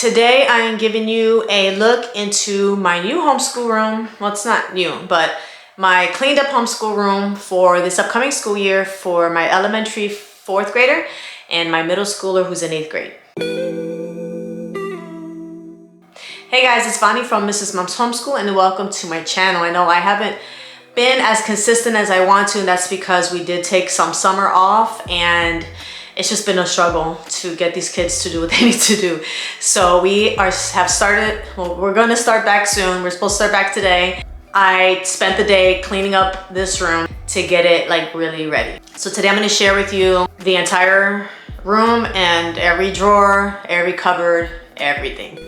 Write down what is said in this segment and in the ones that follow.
Today I am giving you a look into my new homeschool room. Well, it's not new, but my cleaned up homeschool room for this upcoming school year for my elementary 4th grader and my middle schooler who's in 8th grade. Hey guys, it's Vani from Mrs. Mom's Homeschool and welcome to my channel. I know I haven't been as consistent as I want to, and that's because we did take some summer off and it's just been a struggle to get these kids to do what they need to do. So have started, well, we're gonna start back soon. We're supposed to start back today. I spent the day cleaning up this room to get it like really ready. So today I'm gonna share with you the entire room and every drawer, every cupboard, everything.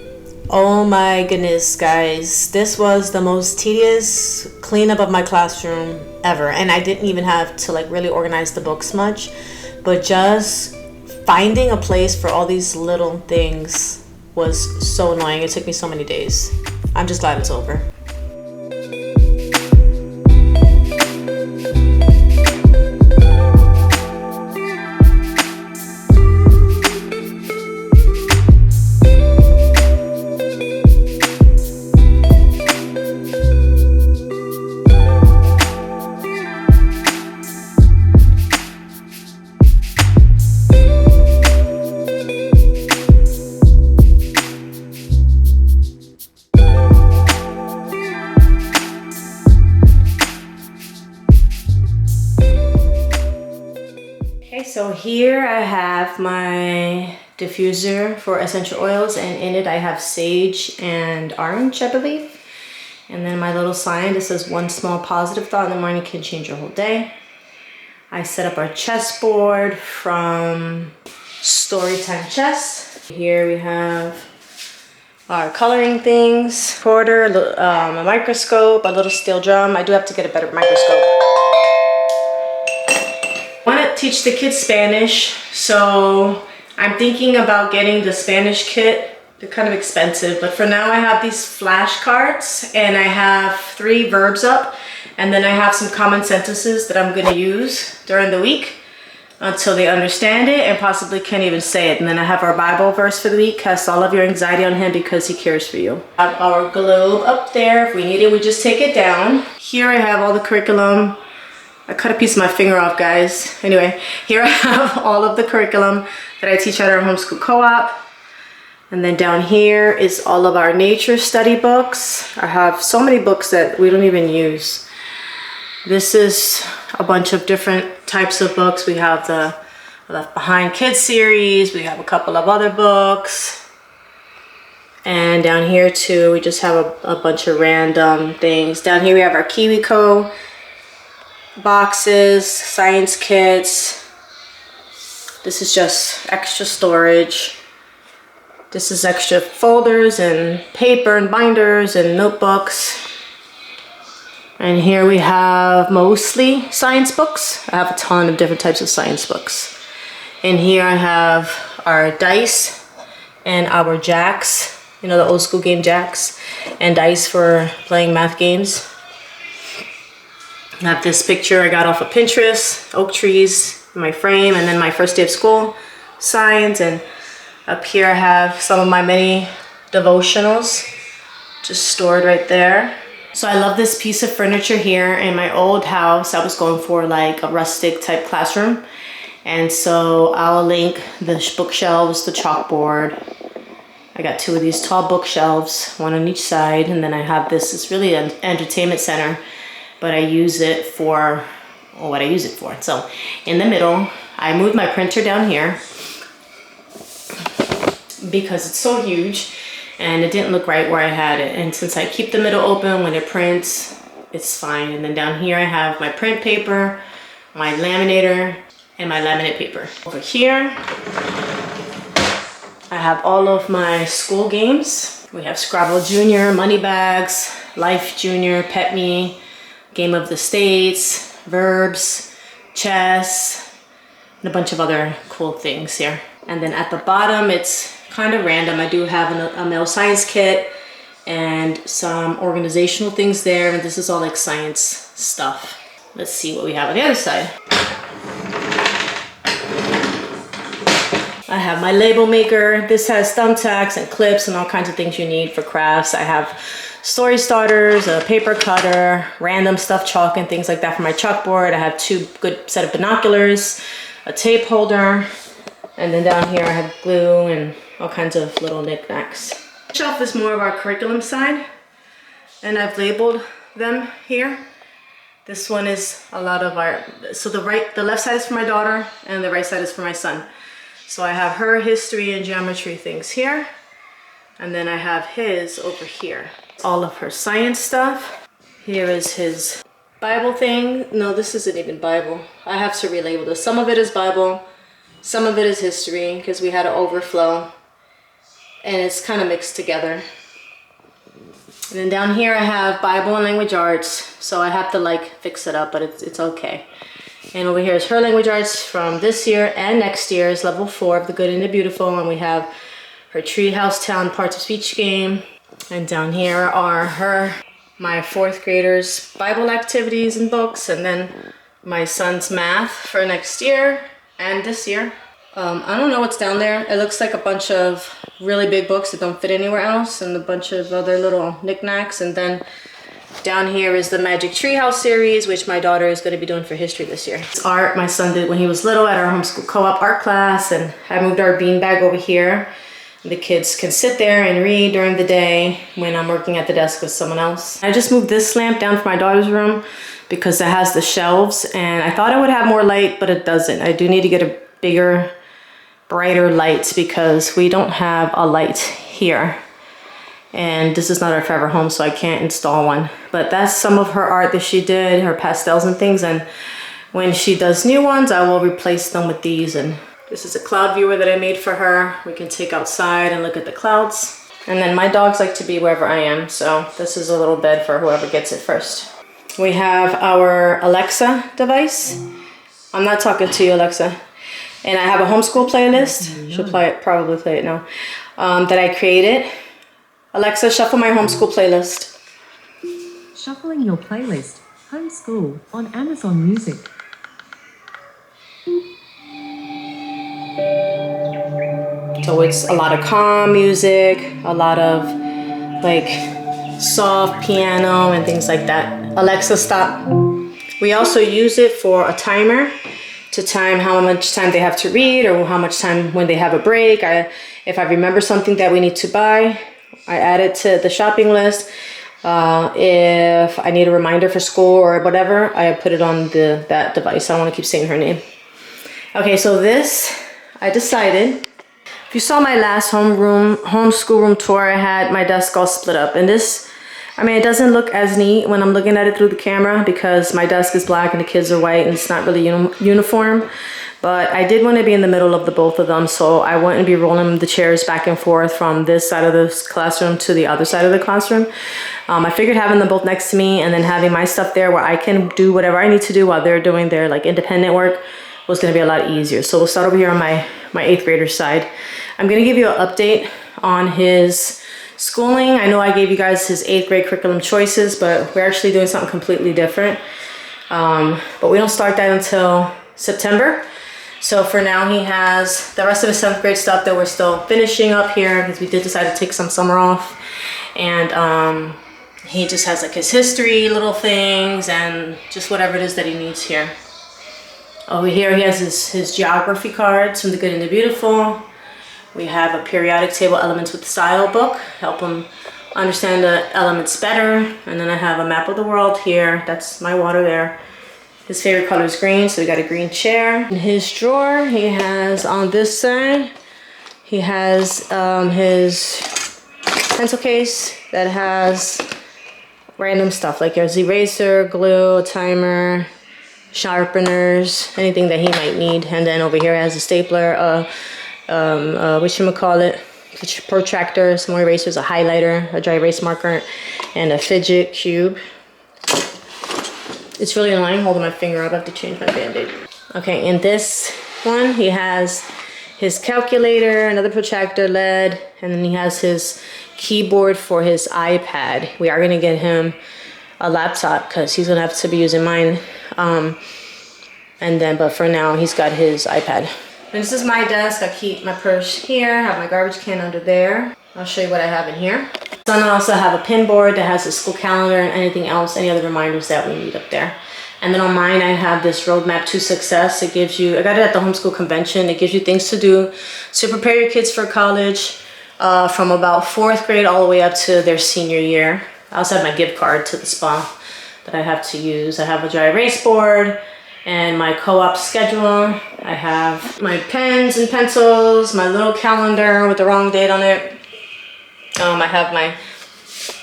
Oh my goodness, guys. This was the most tedious cleanup of my classroom ever. And I didn't even have to like really organize the books much. But just finding a place for all these little things was so annoying. It took me so many days. I'm just glad it's over. So here I have my diffuser for essential oils, and in it I have sage and orange, I believe. And then my little sign that says one small positive thought in the morning can change your whole day. I set up our chessboard from Storytime Chess. Here we have our coloring things, quarter, a microscope, a little steel drum. I do have to get a better microscope. I want to teach the kids Spanish, so I'm thinking about getting the Spanish kit. They're kind of expensive, but for now I have these flashcards and I have 3 verbs up, and then I have some common sentences that I'm going to use during the week until they understand it and possibly can't even say it. And then I have our Bible verse for the week: cast all of your anxiety on him because he cares for you. I have our globe up there. If we need it, we just take it down. Here I have all the curriculum. I cut a piece of my finger off, guys. Anyway, here I have all of the curriculum that I teach at our homeschool co-op. And then down here is all of our nature study books. I have so many books that we don't even use. This is a bunch of different types of books. We have the Left Behind Kids series. We have a couple of other books. And down here too, we just have a bunch of random things. Down here we have our KiwiCo boxes, science kits. This is just extra storage. This is extra folders and paper and binders and notebooks. And here we have mostly science books. I have a ton of different types of science books. And here I have our dice and our jacks, you know, the old school game jacks, and dice for playing math games. I have this picture I got off of Pinterest, oak trees in my frame, and then my first day of school signs. And up here I have some of my many devotionals just stored right there. So I love this piece of furniture here. In my old house, I was going for like a rustic type classroom. And so I'll link the bookshelves, the chalkboard. I got 2 of these tall bookshelves, 1 on each side. And then I have this, it's really an entertainment center, but I use it for, well, what I use it for. So in the middle, I moved my printer down here because it's so huge and it didn't look right where I had it. And since I keep the middle open when it prints, it's fine. And then down here I have my print paper, my laminator, and my laminate paper. Over here, I have all of my school games. We have Scrabble Junior, Money Bags, Life Junior, Pet Me, Game of the States, verbs, chess, and a bunch of other cool things here. And then at the bottom, it's kind of random. I do have a male science kit and some organizational things there. And this is all like science stuff. Let's see what we have on the other side. I have my label maker. This has thumbtacks and clips and all kinds of things you need for crafts. I have story starters, a paper cutter, random stuffed chalk and things like that for my chalkboard. I have 2 good set of binoculars, a tape holder, and then down here I have glue and all kinds of little knickknacks. This shelf is more of our curriculum side, and I've labeled them here. This one is a lot of our, so the left side is for my daughter and the right side is for my son. So I have her history and geometry things here, and then I have his over here. All of her science stuff. Here is his Bible thing. No, this isn't even Bible. I have to relabel this. Some of it is Bible, some of it is history, because we had an overflow, and it's kind of mixed together. And then down here I have Bible and language arts, so I have to like fix it up, but it's okay. And over here is her language arts from this year and next year's level 4 of the Good and the Beautiful, and we have her Treehouse Town Parts of Speech game. And down here are my 4th graders' Bible activities and books, and then my son's math for next year and this year. I don't know what's down there. It looks like a bunch of really big books that don't fit anywhere else, and a bunch of other little knickknacks. And then down here is the Magic Treehouse series, which my daughter is going to be doing for history this year. It's art my son did when he was little at our homeschool co-op art class, and I moved our beanbag over here. The kids can sit there and read during the day when I'm working at the desk with someone else. I just moved this lamp down for my daughter's room because it has the shelves, and I thought it would have more light, but it doesn't. I do need to get a bigger, brighter light because we don't have a light here. And this is not our forever home, so I can't install one. But that's some of her art that she did, her pastels and things. And when she does new ones, I will replace them with these. And this is a cloud viewer that I made for her. We can take outside and look at the clouds. And then my dogs like to be wherever I am, so this is a little bed for whoever gets it first. We have our Alexa device. I'm not talking to you, Alexa. And I have a homeschool playlist. She'll probably play it now. That I created. Alexa, shuffle my homeschool playlist. Shuffling your playlist. Homeschool on Amazon Music. So it's a lot of calm music, a lot of like soft piano and things like that. Alexa, stop. We also use it for a timer to time how much time they have to read or how much time when they have a break. If I remember something that we need to buy, I add it to the shopping list. If I need a reminder for school or whatever, I put it on that device. I don't want to keep saying her name. Okay, so this, I decided, if you saw my last homeschool room tour, I had my desk all split up. And this, I mean, it doesn't look as neat when I'm looking at it through the camera because my desk is black and the kids are white and it's not really uniform. But I did want to be in the middle of the both of them, so I wouldn't be rolling the chairs back and forth from this side of the classroom to the other side of the classroom. I figured having them both next to me and then having my stuff there where I can do whatever I need to do while they're doing their like independent work was going to be a lot easier. So we'll start over here on my 8th grader side. I'm going to give you an update on his schooling. I know I gave you guys his 8th grade curriculum choices, but we're actually doing something completely different. But we don't start that until September. So for now, he has the rest of his 7th grade stuff that we're still finishing up here because we did decide to take some summer off. And he just has like his history, little things, and just whatever it is that he needs here. Over here, he has his geography cards from the Good and the Beautiful. We have a periodic table elements with style book, help him understand the elements better. And then I have a map of the world here. That's my water there. His favorite color is green, so we got a green chair. In his drawer, he has on this side, he has his pencil case that has random stuff like there's eraser, glue, a timer, sharpeners, anything that he might need. And then over here, he has a stapler, whatchamacallit, protractor, some more erasers, a highlighter, a dry erase marker, and a fidget cube. It's really annoying holding my finger up. I have to change my band-aid. Okay, in this one, he has his calculator, another protractor LED, and then he has his keyboard for his iPad. We are gonna get him a laptop because he's gonna have to be using mine. But for now, he's got his iPad. This is my desk. I keep my purse here, I have my garbage can under there. I'll show you what I have in here. Then I also have a pin board that has a school calendar and anything else, any other reminders that we need up there. And then on mine, I have this roadmap to success. It gives you, I got it at the homeschool convention. It gives you things to do to prepare your kids for college from about 4th grade all the way up to their senior year. I also have my gift card to the spa that I have to use. I have a dry erase board and my co-op schedule. I have my pens and pencils, my little calendar with the wrong date on it. I have my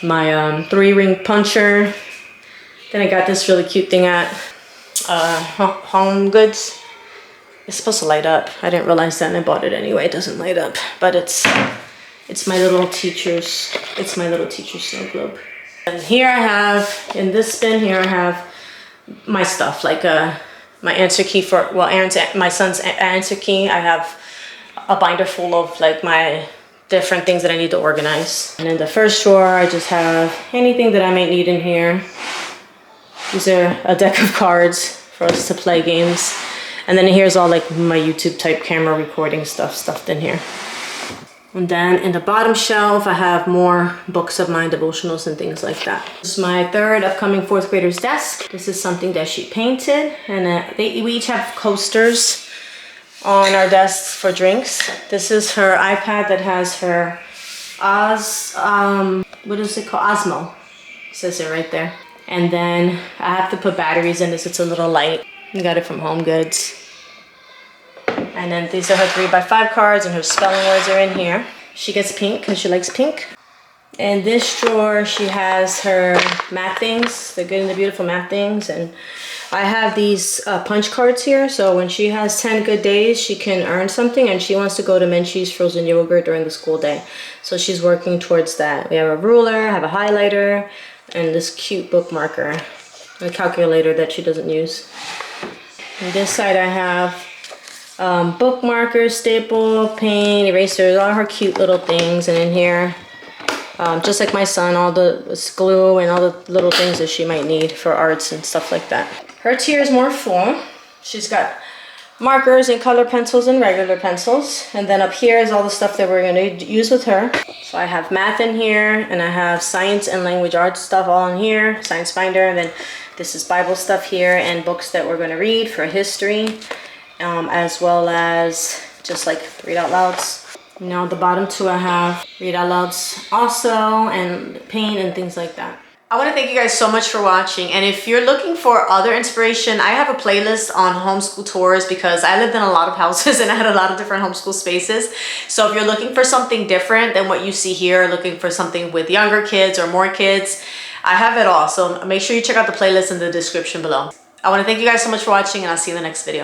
3-ring puncher. Then I got this really cute thing at Home Goods. It's supposed to light up. I didn't realize that and I bought it anyway. It doesn't light up, but it's my little teacher's snow globe. And here I have, in this bin here, I have my stuff, like my answer key for, well, my son's answer key. I have a binder full of like my different things that I need to organize. And in the first drawer, I just have anything that I might need in here. These are a deck of cards for us to play games. And then here's all like my YouTube type camera recording stuff stuffed in here. And then in the bottom shelf, I have more books of mine, devotionals and things like that. This is my 3rd upcoming 4th grader's desk. This is something that she painted. And we each have coasters on our desks for drinks. This is her iPad that has her what is it called? Osmo. It says it right there. And then I have to put batteries in this. It's a little light. I got it from Home Goods. And then these are her 3x5 cards and her spelling words are in here. She gets pink because she likes pink. In this drawer, she has her math things, the good and the beautiful math things. And I have these punch cards here. So when she has 10 good days, she can earn something and she wants to go to Menchie's frozen yogurt during the school day. So she's working towards that. We have a ruler, I have a highlighter, and this cute bookmarker, a calculator that she doesn't use. On this side I have bookmarkers, staple, paint, erasers, all her cute little things. And in here, just like my son, all the glue and all the little things that she might need for arts and stuff like that. Her tier is more full. She's got markers and color pencils and regular pencils. And then up here is all the stuff that we're going to use with her. So I have math in here, and I have science and language arts stuff all in here, science binder, and then this is Bible stuff here and books that we're going to read for history, as well as just like read out louds. Now the bottom 2 I have read out louds also, and paint and things like that. I want to thank you guys so much for watching, and if you're looking for other inspiration, I have a playlist on homeschool tours because I lived in a lot of houses and I had a lot of different homeschool spaces. So if you're looking for something different than what you see here, looking for something with younger kids or more kids, I have it all. So make sure you check out the playlist in the description below. I want to thank you guys so much for watching, and I'll see you in the next video.